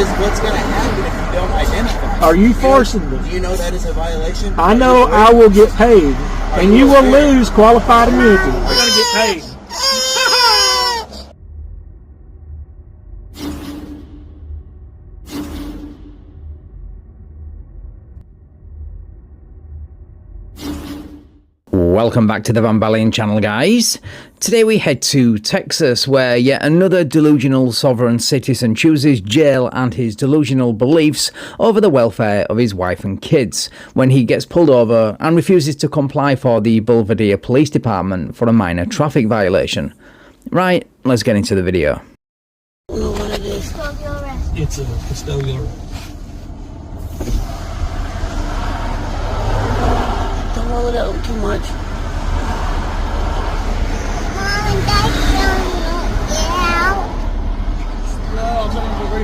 is what's going to happen if you don't identify. Are you forcing me? Do you know that is a violation? I know I will get paid, and you will lose qualified immunity. We're going to get paid. Welcome back to the Van Ballion channel, guys. Today we head to Texas, where yet another delusional sovereign citizen chooses jail and his delusional beliefs over the welfare of his wife and kids when he gets pulled over and refuses to comply for the Belvedere Police Department for a minor traffic violation. Right, let's get into the video. I don't know what it is. It's a custodial arrest. Don't roll it out too much.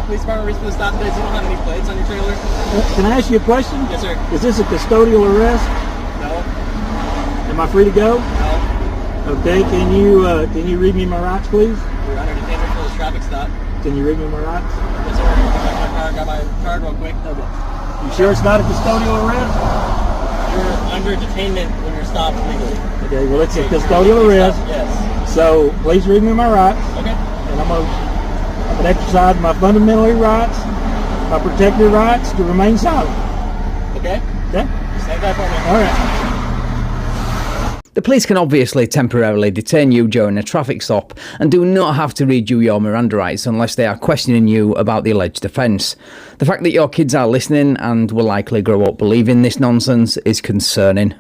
Police department reason for the stop today. You don't have any plates on your trailer? Can I ask you a question? Yes, sir. Is this a custodial arrest? No. Am I free to go? No. Okay, can you read me my rights, please? You're under detainment for this traffic stop. Can you read me my rights? Yes, sir. I got my card real quick. Okay. You sure it's not a custodial arrest? You're under detainment when you're stopped legally. Okay, well it's a custodial arrest. Yes. So please read me my rights. Okay. And I'm gonna exercise my fundamental rights, my protected rights to remain silent. Okay. Okay? Stand by for me. All right. The police can obviously temporarily detain you during a traffic stop and do not have to read you your Miranda rights unless they are questioning you about the alleged offence. The fact that your kids are listening and will likely grow up believing this nonsense is concerning.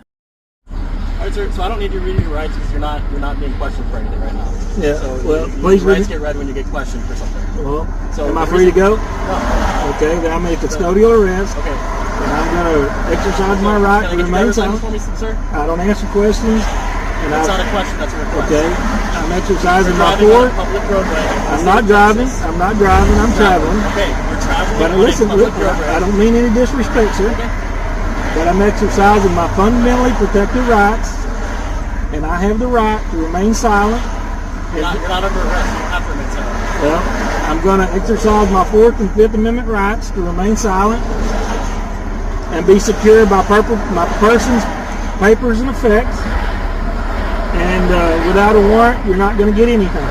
Alright, sir, so I don't need you reading your rights because you're not being questioned for anything right now. Yeah, so well, your please rights get read when you get questioned for something. Well, so am I free to go? No. Okay, then I'm a custodial arrest. Okay. And I'm going to exercise my right to remain silent. For me, sir? I don't answer questions. And that's not a question, that's a request. Okay, I'm exercising my fourth. I'm not driving, I'm traveling. Okay, you're traveling. But listen, I don't mean any disrespect, sir. Okay. But I'm exercising my fundamentally protected rights, and I have the right to remain silent. You're not under arrest, you don't have to remain silent. Well, I'm going to exercise my 4th and 5th Amendment rights to remain silent and be secured by my person's papers and effects. And without a warrant, you're not going to get anything.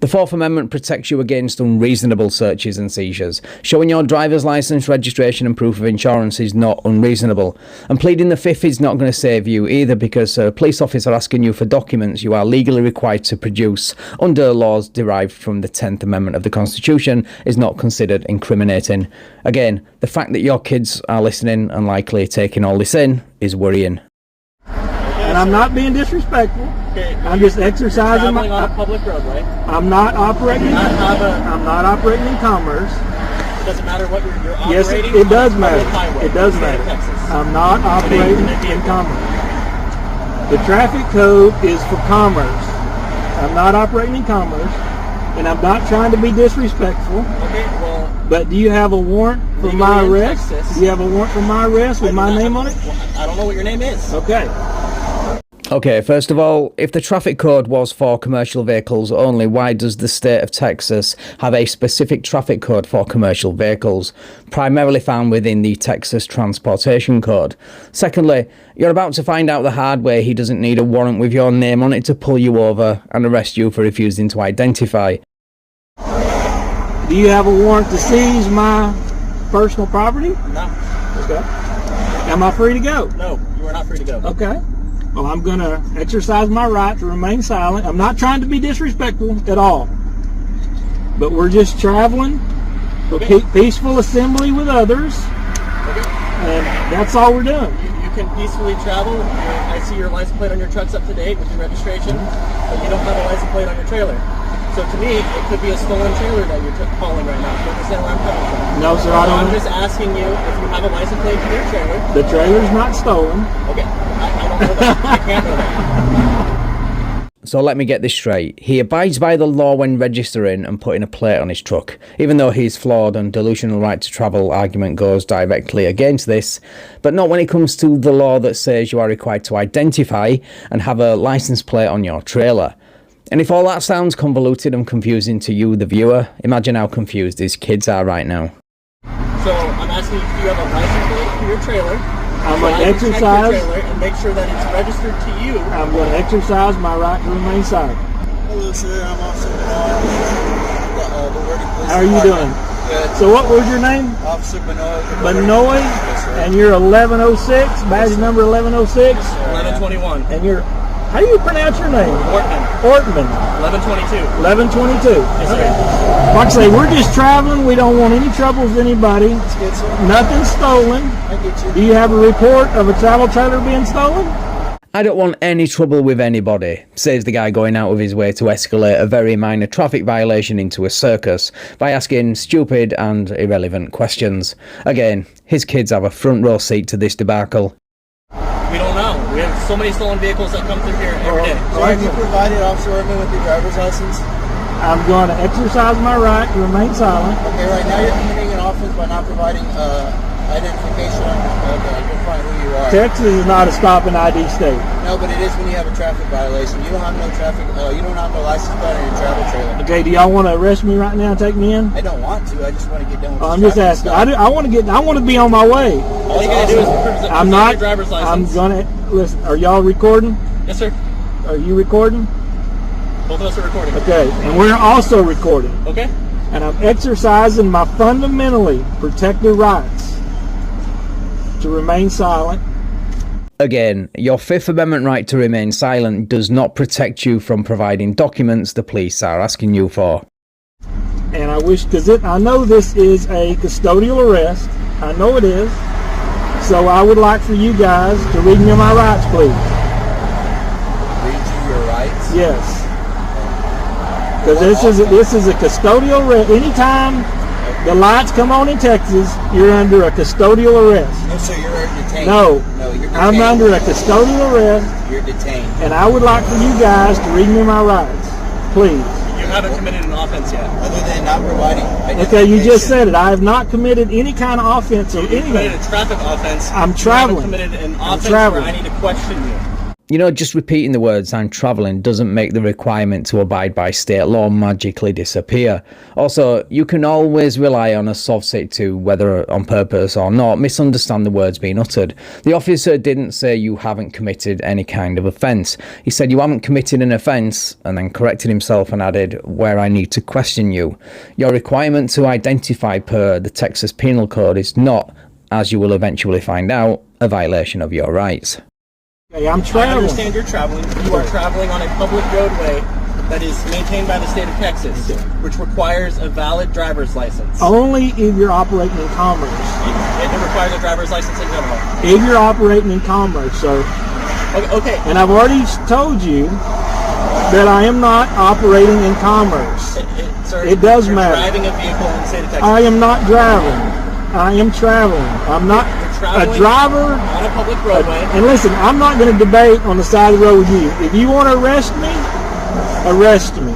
The Fourth Amendment protects you against unreasonable searches and seizures. Showing your driver's licence, registration and proof of insurance is not unreasonable. And pleading the Fifth is not going to save you either, because a police officer asking you for documents you are legally required to produce under laws derived from the 10th Amendment of the Constitution is not considered incriminating. Again, the fact that your kids are listening and likely taking all this in is worrying. And I'm not being disrespectful. Okay, I'm just exercising my. On a public roadway. I'm not operating. I'm not operating in commerce. It doesn't matter what you're operating. Yes, it does matter. It does matter. Texas. I'm not operating in commerce. The traffic code is for commerce. I'm not operating in commerce, and I'm not trying to be disrespectful. Okay, well. But do you have a warrant for my arrest? Do you have a warrant for my arrest with my name on it? I don't know what your name is. Okay. Okay, first of all, if the traffic code was for commercial vehicles only, why does the state of Texas have a specific traffic code for commercial vehicles, primarily found within the Texas Transportation Code? Secondly, you're about to find out the hard way he doesn't need a warrant with your name on it to pull you over and arrest you for refusing to identify. Do you have a warrant to seize my personal property? No. Okay. Am I free to go? No, you are not free to go. Okay. Well, I'm going to exercise my right to remain silent. I'm not trying to be disrespectful at all. But we're just traveling for peaceful assembly with others. Okay. And that's all we're doing. You can peacefully travel. I see your license plate on your truck's up to date with your registration, but you don't have a license plate on your trailer. So to me, it could be a stolen trailer that you're calling right now. Do you understand where I'm coming from? No, sir, I don't. I'm just asking you if you have a license plate for your trailer. The trailer's not stolen. Okay, I don't know that. I can't know that. So let me get this straight. He abides by the law when registering and putting a plate on his truck. Even though his flawed and delusional right to travel argument goes directly against this, but not when it comes to the law that says you are required to identify and have a license plate on your trailer. And if all that sounds convoluted and confusing to you, the viewer, imagine how confused his kids are right now. So I'm asking you, do you have a license plate for your trailer? I'm going to Check your exercise. trailer and make sure that it's registered to you. I'm going to exercise my right to remain silent. Hello, sir. I'm Officer Benoit. How are you doing? Good. So what was your name? Officer Benoit. Benoit, Yes, sir. and you're 1106, badge number 1106, 1121. and you're, how do you pronounce your name? Ortman. Ortman, 1122. 1122. Yes, Okay. sir. Like I say, we're just traveling. We don't want any trouble with anybody. That's good, sir. Nothing stolen. I get you. Do you have a report of a travel trailer being stolen? I don't want any trouble with anybody, says the guy going out of his way to escalate a very minor traffic violation into a circus by asking stupid and irrelevant questions. Again, his kids have a front row seat to this debacle. We don't know. We have so many stolen vehicles that come through here every day. So have you provided Officer Ervin with your driver's license? I'm going to exercise my right to remain silent. Okay, right now you're committing an offense by not providing identification. Okay, I can find who you are. Texas is not a stop and ID state. No, but it is when you have a traffic violation. You don't have no traffic. You don't have no license plate on your travel trailer. Okay, do y'all want to arrest me right now and take me in? I don't want to. I just want to get done with I'm this just traffic asking. stop. I want to be on my way. All you gotta do is present I'm your not. driver's I'm license. gonna listen. Are y'all recording? Yes, sir. Are you recording? Both of us are recording. Okay, and we're also recording. Okay. And I'm exercising my fundamentally protected rights to remain silent. Again, your Fifth Amendment right to remain silent does not protect you from providing documents the police are asking you for. And I wish, because I know this is a custodial arrest. I know it is. So I would like for you guys to read me my rights, please. Read you your rights. Yes. Because this is a custodial arrest. Anytime the lights come on in Texas, you're under a custodial arrest. No, sir, you're detained. No, you're detained. I'm under a custodial arrest, You're detained. and I would like for you guys to read me my rights, please. You haven't committed an offense yet. Other than not providing identification. Okay, you just said it. I have not committed any kind of offense or You committed anything. a traffic offense. I'm You traveling. haven't committed an I'm offense traveling. where I need to question you. You know, just repeating the words "I'm travelling" doesn't make the requirement to abide by state law magically disappear. Also, you can always rely on a soft-sit to, whether on purpose or not, misunderstand the words being uttered. The officer didn't say you haven't committed any kind of offence. He said you haven't committed an offence, and then corrected himself and added, "where I need to question you." Your requirement to identify per the Texas Penal Code is not, as you will eventually find out, a violation of your rights. Okay, I'm I traveling. understand you're traveling. You are traveling on a public roadway that is maintained by the state of Texas, which requires a valid driver's license. Only if you're operating in commerce. It requires a driver's license in general. If you're operating in commerce, sir. Okay. And I've already told you that I am not operating in commerce. Sir, It does you're matter. driving a vehicle in the state of Texas. I am not driving. I am traveling. I'm not You're a traveling driver. on a public roadway. And listen, I'm not going to debate on the side of the road with you. If you want to arrest me, arrest me.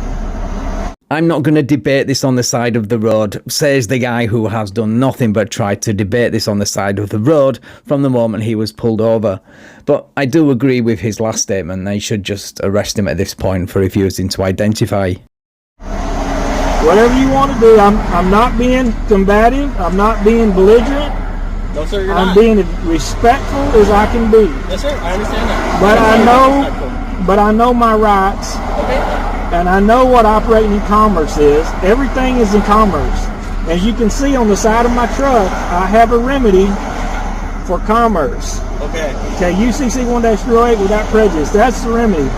I'm not going to debate this on the side of the road, says the guy who has done nothing but try to debate this on the side of the road from the moment he was pulled over. But I do agree with his last statement. They should just arrest him at this point for refusing to identify. Whatever you want to do, I'm not being combative. I'm not being belligerent. No, sir, you're I'm not. being as respectful as I can be. Yes, sir, I understand that. But I know my rights, Okay. and I know what operating in commerce is. Everything is in commerce. As you can see on the side of my truck, I have a remedy for commerce. Okay. Okay, UCC 1-08 without prejudice. That's the remedy.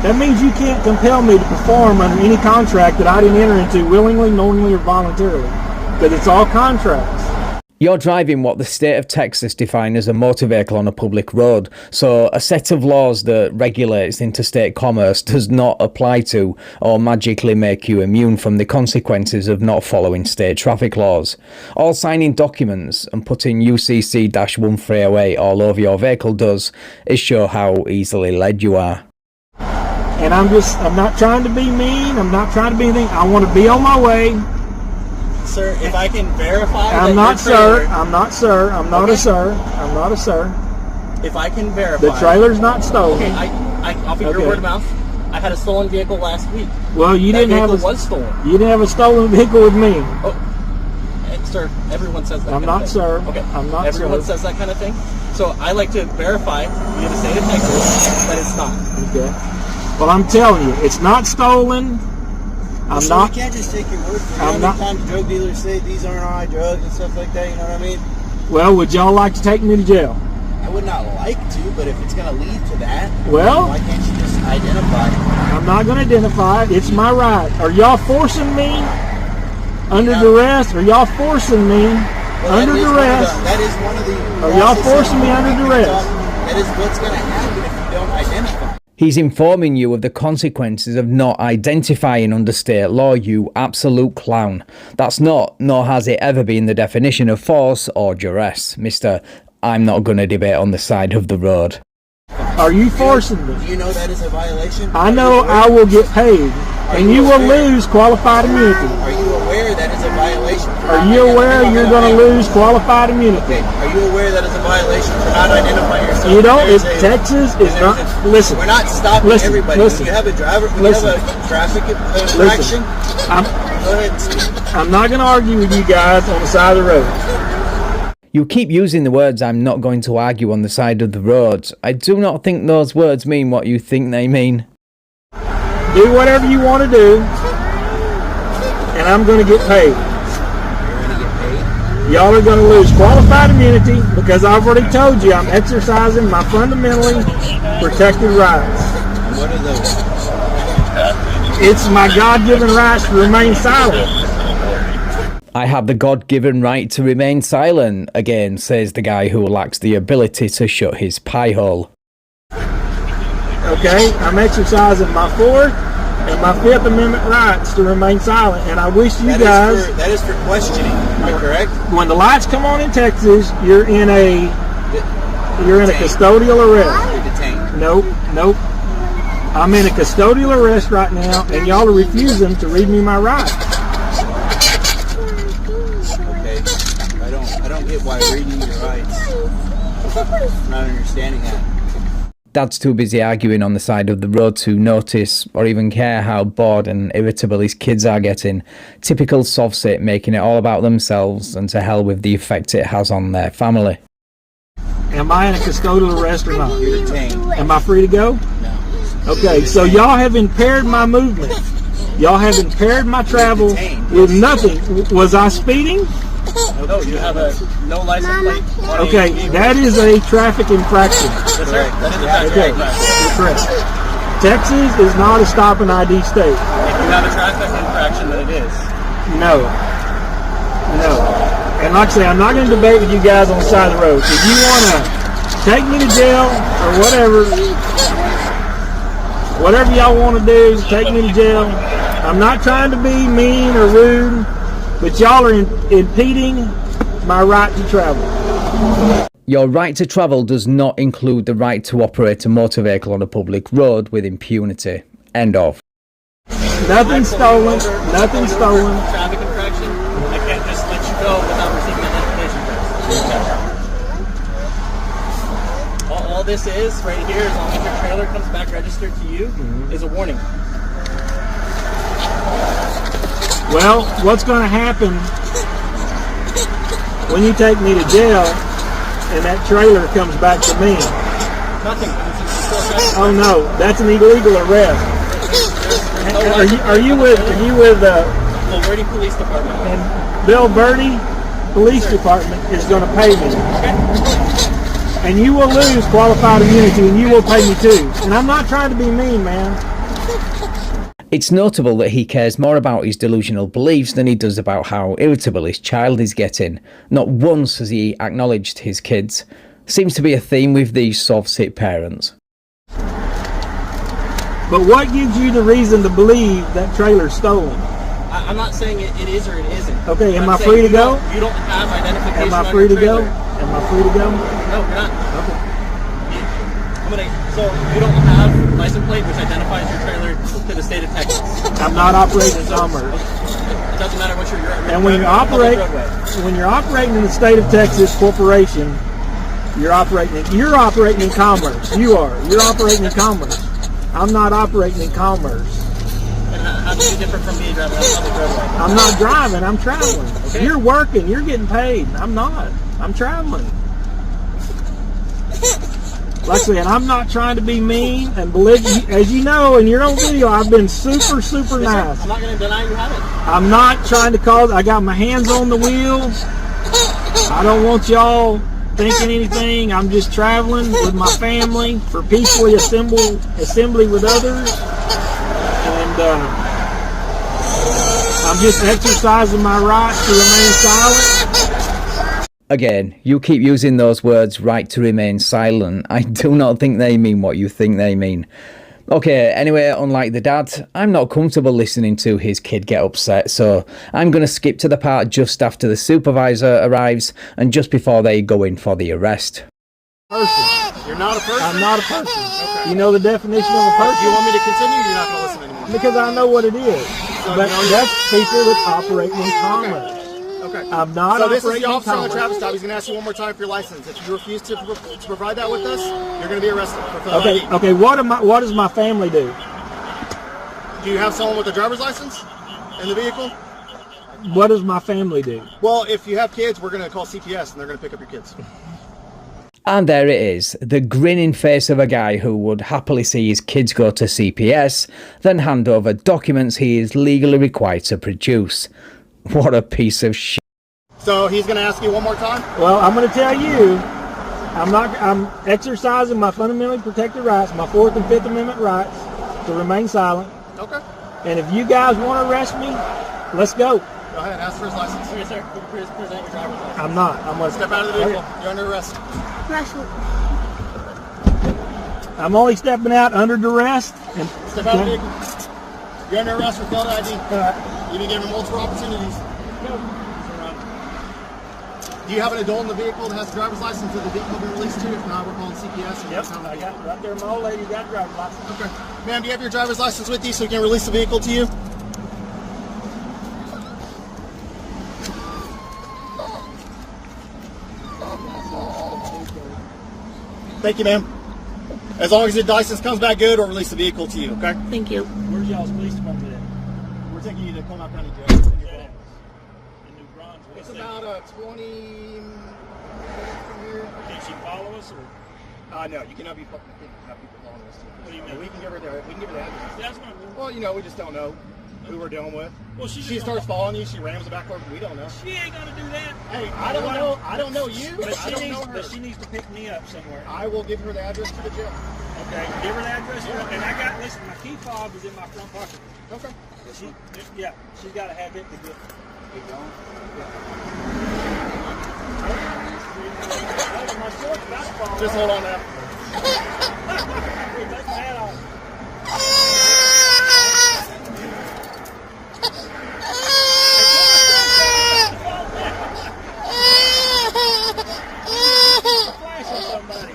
That means you can't compel me to perform under any contract that I didn't enter into willingly, knowingly, or voluntarily. Because it's all contracts. You're driving what the state of Texas defines as a motor vehicle on a public road, so a set of laws that regulates interstate commerce does not apply to or magically make you immune from the consequences of not following state traffic laws. All signing documents and putting UCC-1308 all over your vehicle does is show how easily led you are. And I'm not trying to be mean. I'm not trying to be anything. I want to be on my way. Sir, if I can verify that I'm not your sir. trailer- I'm not sir. I'm not Okay. a sir. I'm not a sir. If I can verify... The trailer's not stolen. Okay, I'll be your Okay. word of mouth. I had a stolen vehicle last week. Well, you That didn't have vehicle was stolen. You didn't have a stolen vehicle with me. Oh, sir, everyone says that. I'm kind not, of thing. sir. Okay, I'm not, everyone sir. says that kind of thing. So I like to verify via the state of Texas that it's not. Okay. Well, I'm telling you, it's not stolen. I'm so not. You can't just take your word for it. I'm not. Times drug dealers say these aren't all right drugs and stuff like that. You know what I mean? Well, would y'all like to take me to jail? I would not like to, but if it's going to lead to that, Well, why can't you just identify it? I'm not going to identify it. It's my right. Are y'all forcing me under duress? Are y'all forcing me under duress? That is one of the. Are y'all forcing me under duress? That is what's going to happen if you don't identify. He's informing you of the consequences of not identifying under state law, you absolute clown. That's not, nor has it ever been, the definition of force or duress, Mr. I'm not going to debate on the side of the road. Are you forcing me? Do you know that is a violation? I know I will get paid, and you will lose qualified immunity. Are you aware that is a violation? Are you aware you're going to lose qualified immunity? Are you aware that is a violation for not identifying yourself? You don't. If Texas is not. Listen. We're not stopping everybody. Listen. When you have a driver. When you have a traffic infraction. Go ahead and speak. I'm not going to argue with you guys on the side of the road. You keep using the words "I'm not going to argue on the side of the road." I do not think those words mean what you think they mean. Do whatever you want to do, and I'm going to get paid. Y'all are going to lose qualified immunity because I've already told you I'm exercising my fundamentally protected rights. What are those? It's my God-given rights to remain silent. I have the God-given right to remain silent, again, says the guy who lacks the ability to shut his pie hole. Okay, I'm exercising my Fourth and my Fifth Amendment rights to remain silent, and I wish you guys. That is for questioning. Am I correct? When the lights come on in Texas, you're in a custodial arrest. You're detained. Nope. I'm in a custodial arrest right now, and y'all are refusing to read me my rights. Okay. I don't get why reading your rights. I'm not understanding that. Dad's too busy arguing on the side of the road to notice or even care how bored and irritable his kids are getting. Typical soft-sit, making it all about themselves and to hell with the effect it has on their family. Am I in a custodial arrest or not? You're detained. Am I free to go? No. Okay, so y'all have impaired my movement. Y'all have impaired my travel with nothing. Was I speeding? No, you have a no license plate. Okay, that is a traffic infraction. Yes, sir. That is a traffic Okay, infraction. you're correct. Texas is not a stop and ID state. If you have a traffic infraction, then it is. No. And like I say, I'm not going to debate with you guys on the side of the road. If you want to take me to jail or whatever y'all want to do, take me to jail. I'm not trying to be mean or rude, but y'all are impeding my right to travel. Your right to travel does not include the right to operate a motor vehicle on a public road with impunity. End of. Nothing stolen. Nothing stolen. Traffic infraction. I can't just let you go without receiving an identification test. All this is right here, as long as your trailer comes back registered to you, is a warning. Well, what's going to happen when you take me to jail and that trailer comes back to me? Nothing. Oh no, that's an illegal arrest. Are you with Bulverde Police Department? and Bill Birdie Police Department is going to pay me, and you will lose qualified immunity, and you will pay me too. And I'm not trying to be mean, man. It's notable that he cares more about his delusional beliefs than he does about how irritable his child is getting. Not once has he acknowledged his kids. Seems to be a theme with these soft-sit parents. But what gives you the reason to believe that trailer's stolen? I'm not saying it is or it isn't. Okay, am I'm I saying free to go? You don't have identification Am I on free your to go? trailer. Am I free to go? No, you're not. Okay. So you don't have license plate which identifies your trailer to the state of Texas. I'm not operating commerce. It doesn't matter what you're And when you're operating in the state of Texas corporation, you're operating in commerce. You're operating in commerce. I'm not operating in commerce. And how do you differ from me driving on a public roadway? I'm not driving, I'm traveling. Okay. You're working, you're getting paid. I'm not. I'm traveling. Like I said, I'm not trying to be mean, and believe me, as you know in your own video, I've been super, super nice. I'm not going to deny you have it. I'm not trying to cause, I got my hands on the wheel. I don't want y'all thinking anything. I'm just traveling with my family for peacefully assembly with others. And I'm just exercising my right to remain silent. Again, you keep using those words, right to remain silent. I do not think they mean what you think they mean. Okay, anyway, unlike the dad, I'm not comfortable listening to his kid get upset, so I'm going to skip to the part just after the supervisor arrives and just before they go in for the arrest. Person. You're not a person? I'm not a person. Okay. You know the definition of a person? Do you want me to continue or you're not going to listen anymore? Because I know what it is. So But you know that's people that operate in commerce. Okay. I'm not So this is operating the in officer on the commerce. traffic stop. He's going to ask you one more time for your license. If you refuse to provide that with us, you're going to be arrested for Phillip Okay, ID. okay. What does my family do? Do you have someone with a driver's license in the vehicle? What does my family do? Well, if you have kids, we're going to call CPS and they're going to pick up your kids. And there it is, the grinning face of a guy who would happily see his kids go to CPS, then hand over documents he is legally required to produce. What a piece of shit. So he's going to ask you one more time? Well, I'm going to tell you, I'm exercising my fundamentally protected rights, my 4th and 5th Amendment rights to remain silent. Okay. And if you guys want to arrest me, let's go. Go ahead, ask for his license. Okay, sir. Please present your driver's license. I'm not. I'm going to Step out of the vehicle. You're under arrest. I'm only stepping out under duress. And Step out of the vehicle. You're under arrest for failed ID. You've been given multiple opportunities. Do you have an adult in the vehicle that has a driver's license that the vehicle will be released to? If not, we're calling CPS. And Yep, I got right there. My old lady got a driver's license. Okay. Ma'am, do you have your driver's license with you so we can release the vehicle to you? Thank you, ma'am. As long as your license comes back good, we'll release the vehicle to you, okay? Thank you. Where's y'all's police department at? We're taking you to Coleman County Jail. In New Brunswick. It's about 20 from here. Can she follow us or? No, you cannot be fucking have people following us. What do you mean? We can give her the address. That's not. Well, you know, we just don't know who we're dealing with. Well, She starts following you. She rams the back door. We don't know. She ain't gonna do that. Hey, I don't know. I don't know you. But I don't know her. she needs to pick me up somewhere. I will give her the address to the jail. Okay, give her the address. And I got, listen, my key fob is in my front pocket. Okay. She's got to have it to get going. My shorts about to fall Just hold on now. Hey, take my hat off. Flash on somebody.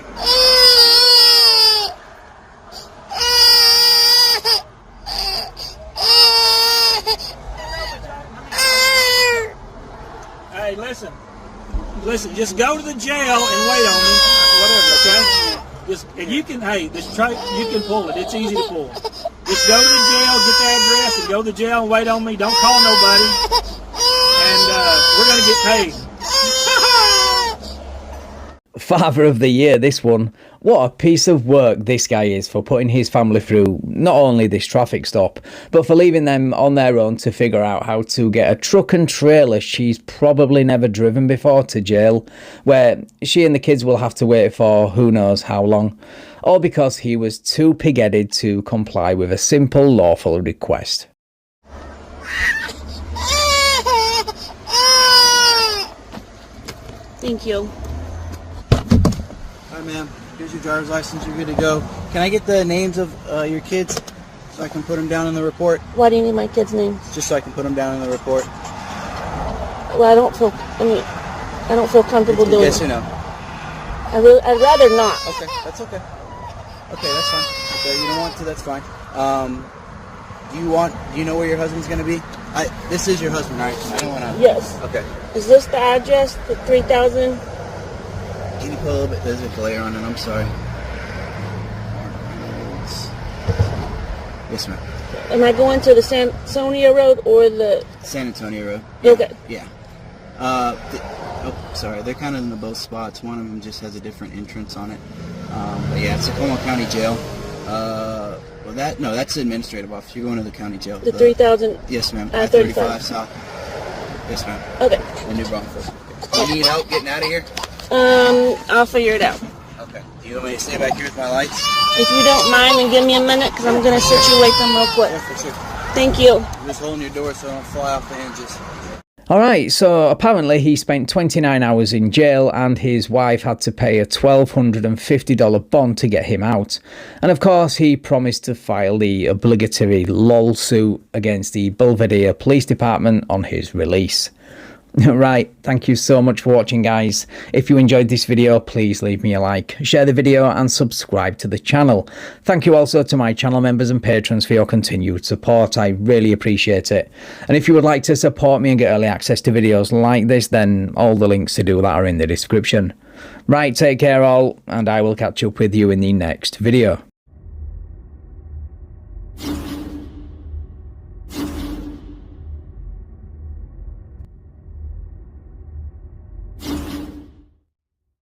Hey, listen, just go to the jail and wait on me, whatever, okay? Just, and you can, hey, you can pull it, it's easy to pull. Just go to the jail, get the address, and go to the jail and wait on me, don't call nobody, and we're gonna get paid. Father of the year, this one. What a piece of work this guy is for putting his family through not only this traffic stop, but for leaving them on their own to figure out how to get a truck and trailer she's probably never driven before to jail, where she and the kids will have to wait for who knows how long, all because he was too pig-headed to comply with a simple lawful request. Thank you. Hi, ma'am. Here's your driver's license. You're good to go. Can I get the names of your kids so I can put them down in the report? Why do you need my kids' names? Just so I can put them down in the report. Well, I don't feel comfortable doing Yes it. or no? I'd rather not. Okay, that's okay. Okay, that's fine. Okay, you don't want to, that's fine. Do you know where your husband's going to be? This is your husband, right? I don't want to... Yes. Okay. Is this the address, the 3000? Can you put a little bit, there's a glare on it, I'm sorry. Yes, ma'am. Am I going to the San Antonio Road or the... San Antonio Road. Okay. Yeah. Sorry. They're kind of in the both spots. One of them just has a different entrance on it. But yeah, it's Tacoma County Jail. That's the administrative office. You're going to the county jail. The 3000... Yes, ma'am. I-35 South. Yes, ma'am. Okay. In New Braunfels. Do you need help getting out of here? I'll figure it out. Okay. Do you want me to stay back here with my lights? If you don't mind, and give me a minute, because I'm going to situate them real quick. Yeah, for sure. Thank you. I'm just holding your door so I don't fly off the hinges. Alright, so apparently he spent 29 hours in jail and his wife had to pay a $1,250 bond to get him out. And of course he promised to file the obligatory lawsuit against the Belvedere Police Department on his release. Right, thank you so much for watching, guys. If you enjoyed this video, please leave me a like, share the video and subscribe to the channel. Thank you also to my channel members and patrons for your continued support. I really appreciate it. And if you would like to support me and get early access to videos like this, then all the links to do that are in the description. Right, take care all, and I will catch up with you in the next video.